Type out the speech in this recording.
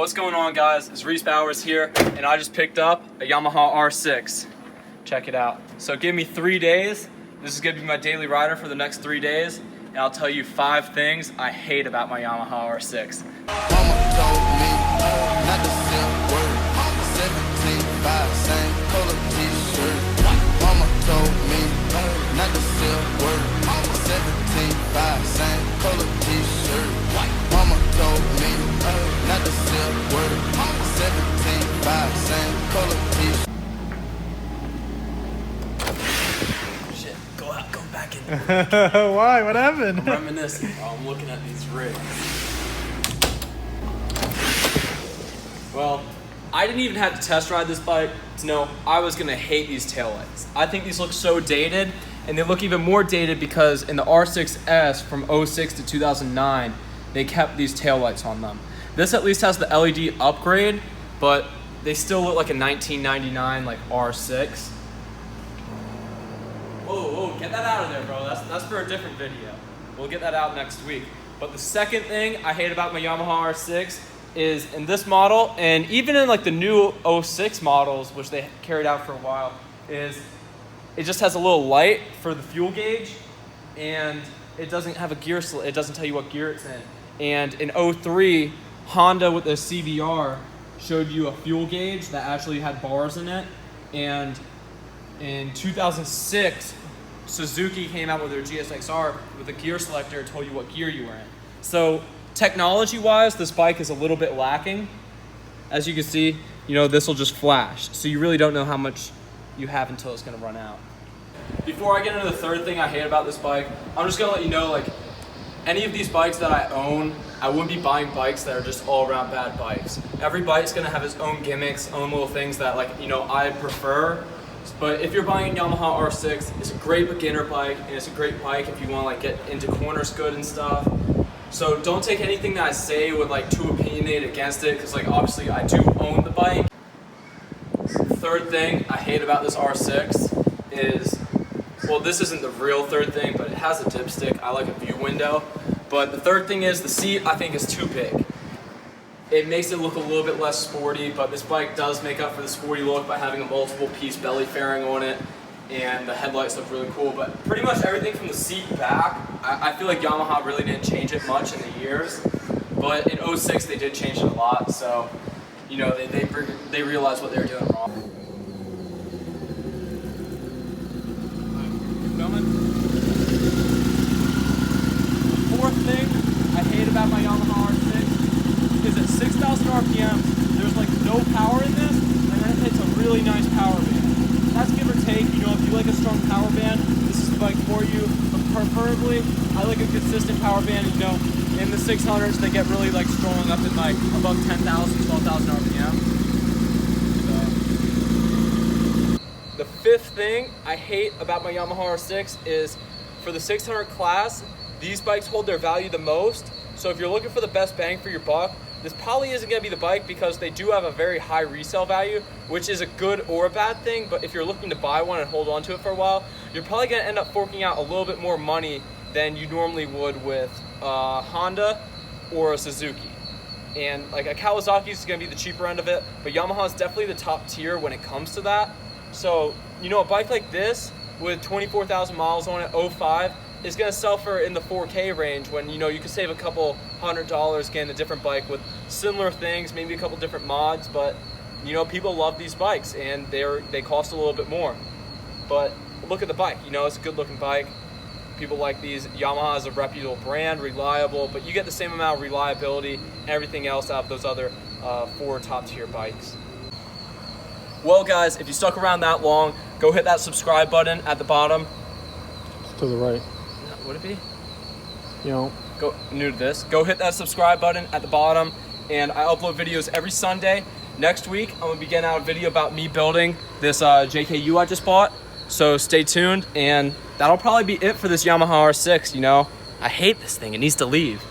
What's going on, guys? It's Reese Bowers here, and I just picked up a Yamaha R6. Check it out. So give me 3 days. This is gonna be my daily rider for the next 3 days, and I'll tell you 5 things I hate about my Yamaha R6. Mama told me not to say a word. 17.5, same color t-shirt. Mama told me not to say a word. 17.5, same color t-shirt. Mama told me not to say a word. 17.5, same color t-shirt. Shit, go back in. Why? What happened? I'm reminiscing while I'm looking at these rigs. Well, I didn't even have to test ride this bike to know I was gonna hate these taillights. I think these look so dated, and they look even more dated because in the R6S from 06 to 2009, they kept these taillights on them. This at least has the LED upgrade, but they still look like a 1999 like R6. Whoa, get that out of there, bro. That's for a different video. We'll get that out next week. But the second thing I hate about my Yamaha R6 is in this model, and even in like the new 06 models, which they carried out for a while, is it just has a little light for the fuel gauge, and it doesn't have a gear select. It doesn't tell you what gear it's in. And in 03, Honda with the CVR showed you a fuel gauge that actually had bars in it, and in 2006, Suzuki came out with their GSXR with a gear selector, told you what gear you were in. So technology-wise, this bike is a little bit lacking. As you can see, this will just flash. So you really don't know how much you have until it's gonna run out. Before I get into the third thing I hate about this bike, I'm just gonna let you know, like, any of these bikes that I own, I wouldn't be buying bikes that are just all around bad bikes. Every bike's gonna have its own gimmicks, own little things that I prefer. But if you're buying a Yamaha R6, it's a great beginner bike, and it's a great bike if you want to get into corners good and stuff. So don't take anything that I say with too opinionated against it, because obviously I do own the bike. Third thing I hate about this R6 is, well, this isn't the real third thing, but it has a dipstick. I like a view window. But the third thing is the seat, I think, is too big. It makes it look a little bit less sporty, but this bike does make up for the sporty look by having a multiple piece belly fairing on it, and the headlights look really cool. But pretty much everything from the seat back, I feel like Yamaha really didn't change it much in the years, but in 06 they did change it a lot, so they realized what they were doing wrong. The fourth thing I hate about my Yamaha R6 is at 6,000 RPM, there's no power in this, and then it hits a really nice power band. That's give or take. If you like a strong power band, this is the bike for you. But preferably, I like a consistent power band. In the 600s, they get really strong up in above 10,000, 12,000 RPM. So. The fifth thing I hate about my Yamaha R6 is for the 600 class, these bikes hold their value the most. So if you're looking for the best bang for your buck, this probably isn't going to be the bike because they do have a very high resale value, which is a good or a bad thing. But if you're looking to buy one and hold on to it for a while, you're probably going to end up forking out a little bit more money than you normally would with a Honda or a Suzuki. And a Kawasaki is going to be the cheaper end of it, but Yamaha is definitely the top tier when it comes to that. So, a bike like this with 24,000 miles on it, 05, is going to sell for in the 4K range when you can save a couple $100 getting a different bike with similar things, maybe a couple different mods, but people love these bikes and they cost a little bit more. But look at the bike, it's a good looking bike. People like these. Yamaha is a reputable brand, reliable, but you get the same amount of reliability and everything else out of those other 4 top tier bikes. Well, guys, if you stuck around that long, go hit that subscribe button at the bottom. It's to the right. Would it be? Go new to this. Go hit that subscribe button at the bottom, and I upload videos every Sunday. Next week, I'm gonna be getting out a video about me building this JKU I just bought. So stay tuned, and that'll probably be it for this Yamaha R6. I hate this thing. It needs to leave.